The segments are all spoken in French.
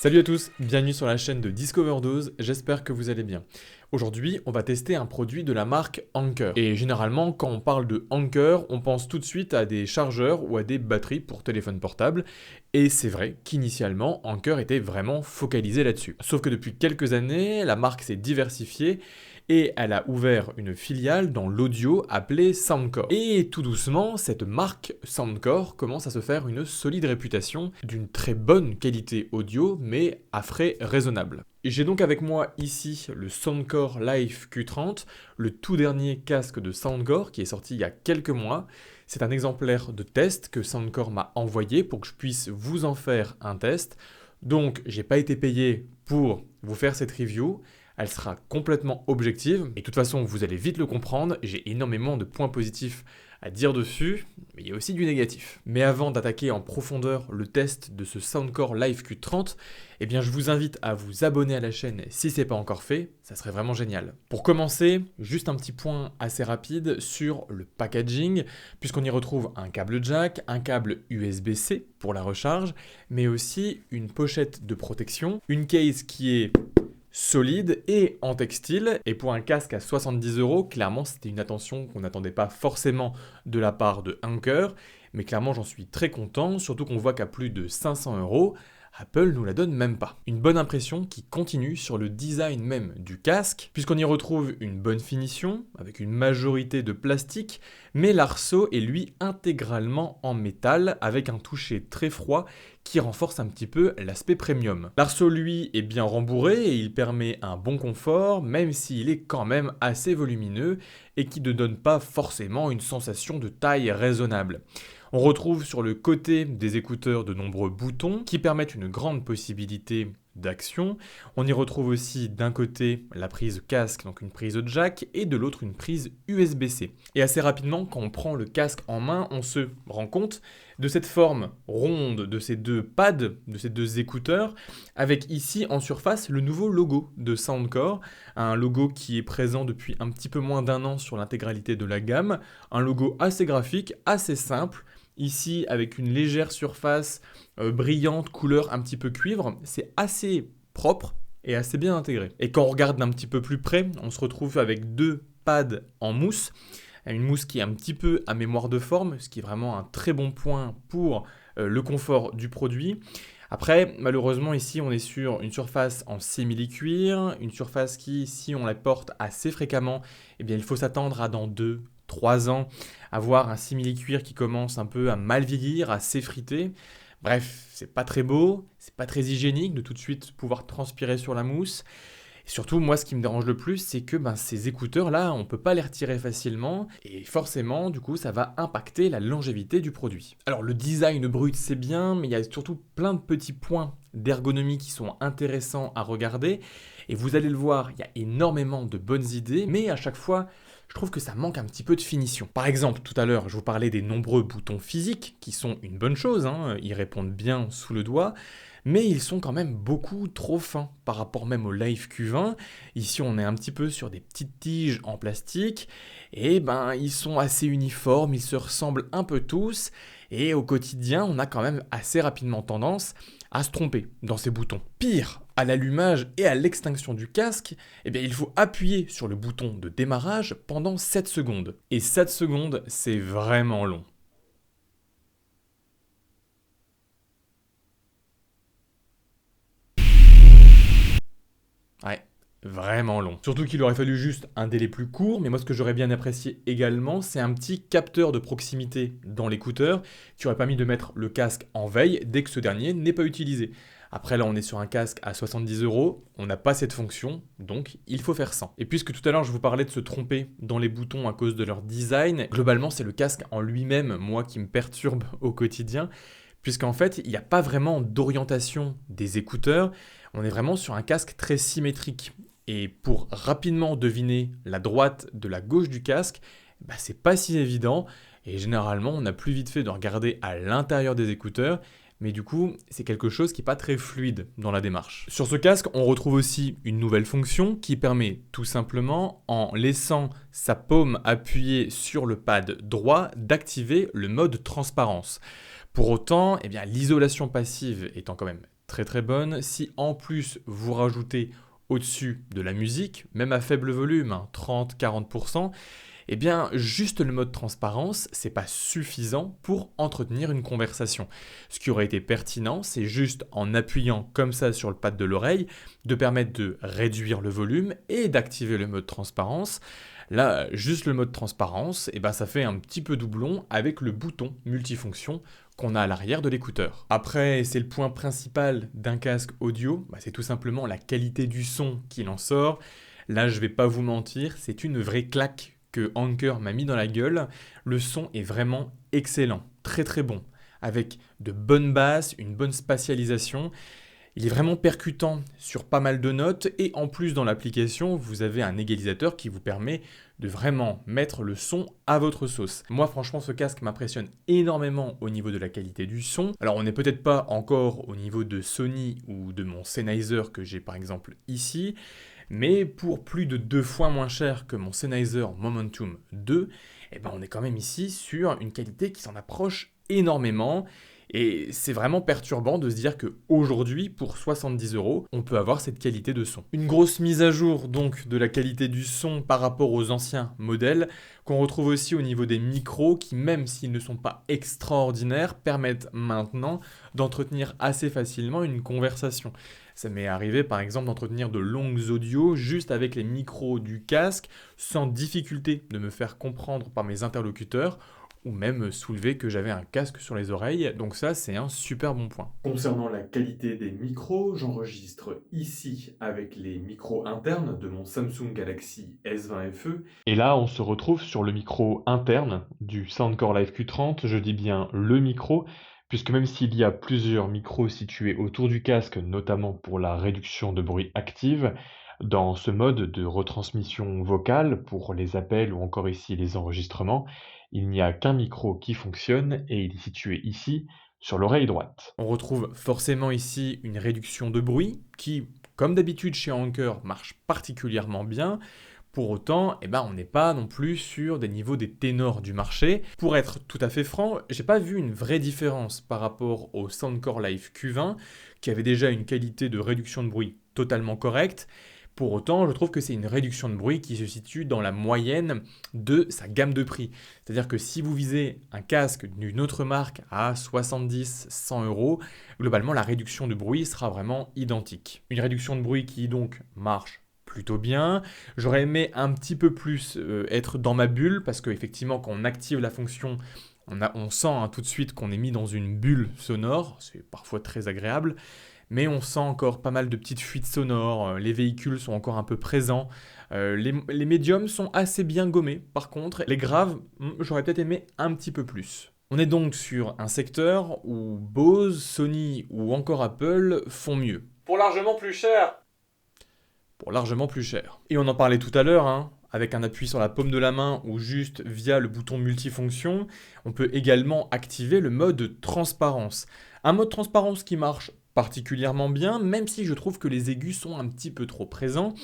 Salut à tous, bienvenue sur la chaîne de Discoverdose, j'espère que vous allez bien. Aujourd'hui, on va tester un produit de la marque Anker. Et généralement, quand on parle de Anker, on pense tout de suite à des chargeurs ou à des batteries pour téléphone portable. Et c'est vrai qu'initialement, Anker était vraiment focalisé là-dessus. Sauf que depuis quelques années, la marque s'est diversifiée et elle a ouvert une filiale dans l'audio appelée Soundcore. Et tout doucement, cette marque Soundcore commence à se faire une solide réputation d'une très bonne qualité audio, mais à frais raisonnables. Et j'ai donc avec moi ici le Soundcore Live Q30, le tout dernier casque de Soundcore qui est sorti il y a quelques mois. C'est un exemplaire de test que Soundcore m'a envoyé pour que je puisse vous en faire un test. Donc j'ai pas été payé pour vous faire cette review. Elle sera complètement objective, et de toute façon vous allez vite le comprendre, j'ai énormément de points positifs à dire dessus, mais il y a aussi du négatif. Mais avant d'attaquer en profondeur le test de ce Soundcore Live Q30, eh bien je vous invite à vous abonner à la chaîne si ce n'est pas encore fait, ça serait vraiment génial. Pour commencer, juste un petit point assez rapide sur le packaging, puisqu'on y retrouve un câble jack, un câble USB-C pour la recharge, mais aussi une pochette de protection, une case qui est solide et en textile, et pour un casque à 70 €, clairement c'était une attention qu'on n'attendait pas forcément de la part de Anker, mais clairement j'en suis très content, surtout qu'on voit qu'à plus de 500 €, Apple nous la donne même pas. Une bonne impression qui continue sur le design même du casque, puisqu'on y retrouve une bonne finition, avec une majorité de plastique, mais l'arceau est lui intégralement en métal, avec un toucher très froid qui renforce un petit peu l'aspect premium. L'arceau lui est bien rembourré et il permet un bon confort, même s'il est quand même assez volumineux et qui ne donne pas forcément une sensation de taille raisonnable. On retrouve sur le côté des écouteurs de nombreux boutons qui permettent une grande possibilité d'action. On y retrouve aussi d'un côté la prise casque, donc une prise jack, et de l'autre une prise USB-C. Et assez rapidement, quand on prend le casque en main, on se rend compte de cette forme ronde de ces deux pads, de ces deux écouteurs, avec ici en surface le nouveau logo de Soundcore, un logo qui est présent depuis un petit peu moins d'un an sur l'intégralité de la gamme, un logo assez graphique, assez simple, ici avec une légère surface brillante, couleur un petit peu cuivre, c'est assez propre et assez bien intégré. Et quand on regarde d'un petit peu plus près, on se retrouve avec deux pads en mousse, une mousse qui est un petit peu à mémoire de forme, ce qui est vraiment un très bon point pour le confort du produit. Après, malheureusement, ici, on est sur une surface en simili-cuir, une surface qui, si on la porte assez fréquemment, eh bien, il faut s'attendre à dans 2-3 ans avoir un simili-cuir qui commence un peu à mal vieillir, à s'effriter. Bref, c'est pas très beau, c'est pas très hygiénique de tout de suite pouvoir transpirer sur la mousse. Et surtout, moi, ce qui me dérange le plus, c'est que ces écouteurs-là, on ne peut pas les retirer facilement, et forcément, du coup, ça va impacter la longévité du produit. Alors, le design brut, c'est bien, mais il y a surtout plein de petits points d'ergonomie qui sont intéressants à regarder, et vous allez le voir, il y a énormément de bonnes idées, mais à chaque fois, je trouve que ça manque un petit peu de finition. Par exemple, tout à l'heure, je vous parlais des nombreux boutons physiques, qui sont une bonne chose, ils répondent bien sous le doigt, mais ils sont quand même beaucoup trop fins par rapport même au Live Q20. Ici, on est un petit peu sur des petites tiges en plastique, et ils sont assez uniformes, ils se ressemblent un peu tous, et au quotidien, on a quand même assez rapidement tendance à se tromper dans ces boutons. Pire, à l'allumage et à l'extinction du casque, il faut appuyer sur le bouton de démarrage pendant 7 secondes. Et 7 secondes, c'est vraiment long. Ouais, vraiment long. Surtout qu'il aurait fallu juste un délai plus court, mais moi ce que j'aurais bien apprécié également, c'est un petit capteur de proximité dans l'écouteur qui aurait permis de mettre le casque en veille dès que ce dernier n'est pas utilisé. Après là on est sur un casque à 70 €, on n'a pas cette fonction, donc il faut faire sans. Et puisque tout à l'heure je vous parlais de se tromper dans les boutons à cause de leur design, globalement c'est le casque en lui-même, moi, qui me perturbe au quotidien, puisqu'en fait, il n'y a pas vraiment d'orientation des écouteurs, on est vraiment sur un casque très symétrique. Et pour rapidement deviner la droite de la gauche du casque, c'est pas si évident, et généralement, on a plus vite fait de regarder à l'intérieur des écouteurs, mais du coup, c'est quelque chose qui n'est pas très fluide dans la démarche. Sur ce casque, on retrouve aussi une nouvelle fonction qui permet tout simplement, en laissant sa paume appuyée sur le pad droit, d'activer le mode transparence. Pour autant, l'isolation passive étant quand même très très bonne. Si en plus vous rajoutez au-dessus de la musique, même à faible volume, 30-40%, eh bien, juste le mode transparence, c'est pas suffisant pour entretenir une conversation. Ce qui aurait été pertinent, c'est juste en appuyant comme ça sur le pad de l'oreille, de permettre de réduire le volume et d'activer le mode transparence. Là, juste le mode transparence, eh ben, ça fait un petit peu doublon avec le bouton multifonction qu'on a à l'arrière de l'écouteur. Après, c'est le point principal d'un casque audio, c'est tout simplement la qualité du son qu'il en sort. Là, je vais pas vous mentir, c'est une vraie claque que Anker m'a mis dans la gueule. Le son est vraiment excellent, très très bon, avec de bonnes basses, une bonne spatialisation. Il est vraiment percutant sur pas mal de notes et en plus dans l'application, vous avez un égalisateur qui vous permet de vraiment mettre le son à votre sauce. Moi franchement ce casque m'impressionne énormément au niveau de la qualité du son. Alors on n'est peut-être pas encore au niveau de Sony ou de mon Sennheiser que j'ai par exemple ici, mais pour plus de 2 fois moins cher que mon Sennheiser Momentum 2, eh ben on est quand même ici sur une qualité qui s'en approche énormément. Et c'est vraiment perturbant de se dire qu'aujourd'hui, pour 70 €, on peut avoir cette qualité de son. Une grosse mise à jour donc de la qualité du son par rapport aux anciens modèles, qu'on retrouve aussi au niveau des micros qui, même s'ils ne sont pas extraordinaires, permettent maintenant d'entretenir assez facilement une conversation. Ça m'est arrivé par exemple d'entretenir de longues audios juste avec les micros du casque, sans difficulté de me faire comprendre par mes interlocuteurs, ou même soulever que j'avais un casque sur les oreilles, donc ça c'est un super bon point. Concernant la qualité des micros, j'enregistre ici avec les micros internes de mon Samsung Galaxy S20 FE. Et là on se retrouve sur le micro interne du Soundcore Live Q30, je dis bien le micro, puisque même s'il y a plusieurs micros situés autour du casque, notamment pour la réduction de bruit active, dans ce mode de retransmission vocale pour les appels ou encore ici les enregistrements, il n'y a qu'un micro qui fonctionne et il est situé ici, sur l'oreille droite. On retrouve forcément ici une réduction de bruit qui, comme d'habitude chez Anker, marche particulièrement bien. Pour autant, on n'est pas non plus sur des niveaux des ténors du marché. Pour être tout à fait franc, j'ai pas vu une vraie différence par rapport au Soundcore Live Q20, qui avait déjà une qualité de réduction de bruit totalement correcte. Pour autant, je trouve que c'est une réduction de bruit qui se situe dans la moyenne de sa gamme de prix. C'est-à-dire que si vous visez un casque d'une autre marque à 70-100 €, globalement la réduction de bruit sera vraiment identique. Une réduction de bruit qui donc marche plutôt bien. J'aurais aimé un petit peu plus être dans ma bulle parce qu'effectivement quand on active la fonction, on sent tout de suite qu'on est mis dans une bulle sonore, c'est parfois très agréable. Mais on sent encore pas mal de petites fuites sonores, les véhicules sont encore un peu présents, les médiums sont assez bien gommés par contre, les graves, j'aurais peut-être aimé un petit peu plus. On est donc sur un secteur où Bose, Sony ou encore Apple font mieux. Pour largement plus cher. Et on en parlait tout à l'heure, avec un appui sur la paume de la main ou juste via le bouton multifonction, on peut également activer le mode transparence. Un mode transparence qui marche particulièrement bien, même si je trouve que les aigus sont un petit peu trop présents.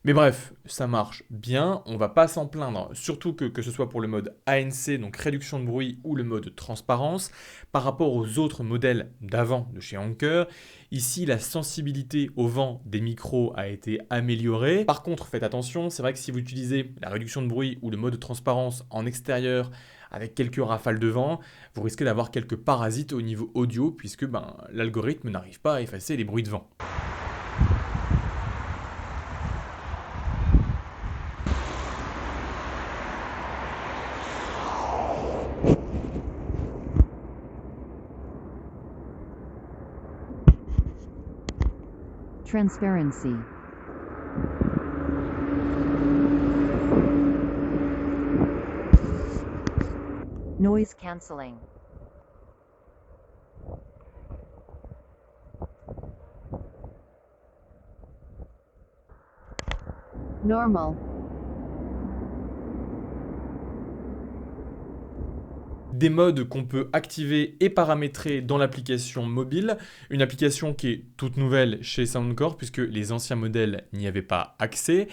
Mais bref, ça marche bien, on va pas s'en plaindre, surtout que ce soit pour le mode ANC, donc réduction de bruit, ou le mode transparence, par rapport aux autres modèles d'avant de chez Anker. Ici, la sensibilité au vent des micros a été améliorée. Par contre, faites attention, c'est vrai que si vous utilisez la réduction de bruit ou le mode transparence en extérieur, avec quelques rafales de vent, vous risquez d'avoir quelques parasites au niveau audio, puisque l'algorithme n'arrive pas à effacer les bruits de vent. Transparency. Noise cancelling. Normal. Des modes qu'on peut activer et paramétrer dans l'application mobile, une application qui est toute nouvelle chez Soundcore puisque les anciens modèles n'y avaient pas accès.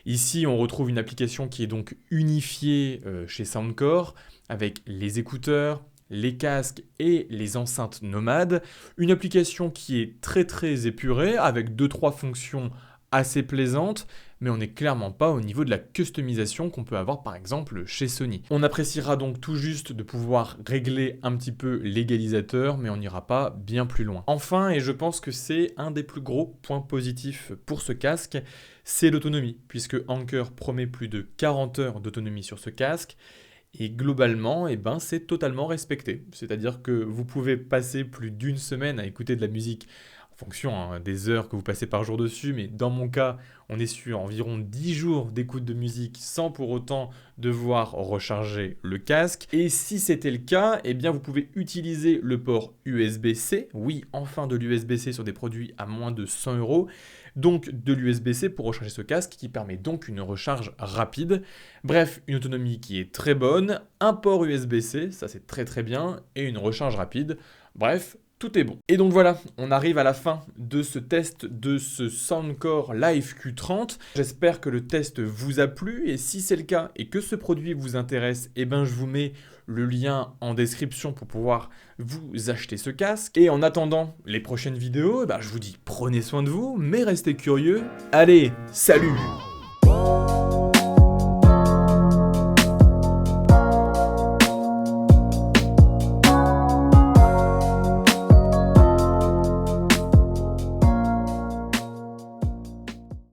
Ici, on retrouve une application qui est donc unifiée chez Soundcore avec les écouteurs, les casques et les enceintes nomades. Une application qui est très épurée, avec 2-3 fonctions assez plaisantes, mais on n'est clairement pas au niveau de la customisation qu'on peut avoir par exemple chez Sony. On appréciera donc tout juste de pouvoir régler un petit peu l'égalisateur, mais on n'ira pas bien plus loin. Enfin, et je pense que c'est un des plus gros points positifs pour ce casque, c'est l'autonomie, puisque Anker promet plus de 40 heures d'autonomie sur ce casque, et globalement, c'est totalement respecté. C'est-à-dire que vous pouvez passer plus d'une semaine à écouter de la musique en fonction des heures que vous passez par jour dessus, mais dans mon cas, on est sur environ 10 jours d'écoute de musique sans pour autant devoir recharger le casque. Et si c'était le cas, vous pouvez utiliser le port USB-C. Oui, enfin de l'USB-C sur des produits à moins de 100 €. Donc de l'USB-C pour recharger ce casque qui permet donc une recharge rapide. Bref, une autonomie qui est très bonne, un port USB-C, ça c'est très bien, et une recharge rapide. Bref, tout est bon. Et donc voilà, on arrive à la fin de ce test de ce Soundcore Live Q30. J'espère que le test vous a plu et si c'est le cas et que ce produit vous intéresse, je vous mets le lien en description pour pouvoir vous acheter ce casque. Et en attendant les prochaines vidéos, je vous dis prenez soin de vous, mais restez curieux. Allez, salut!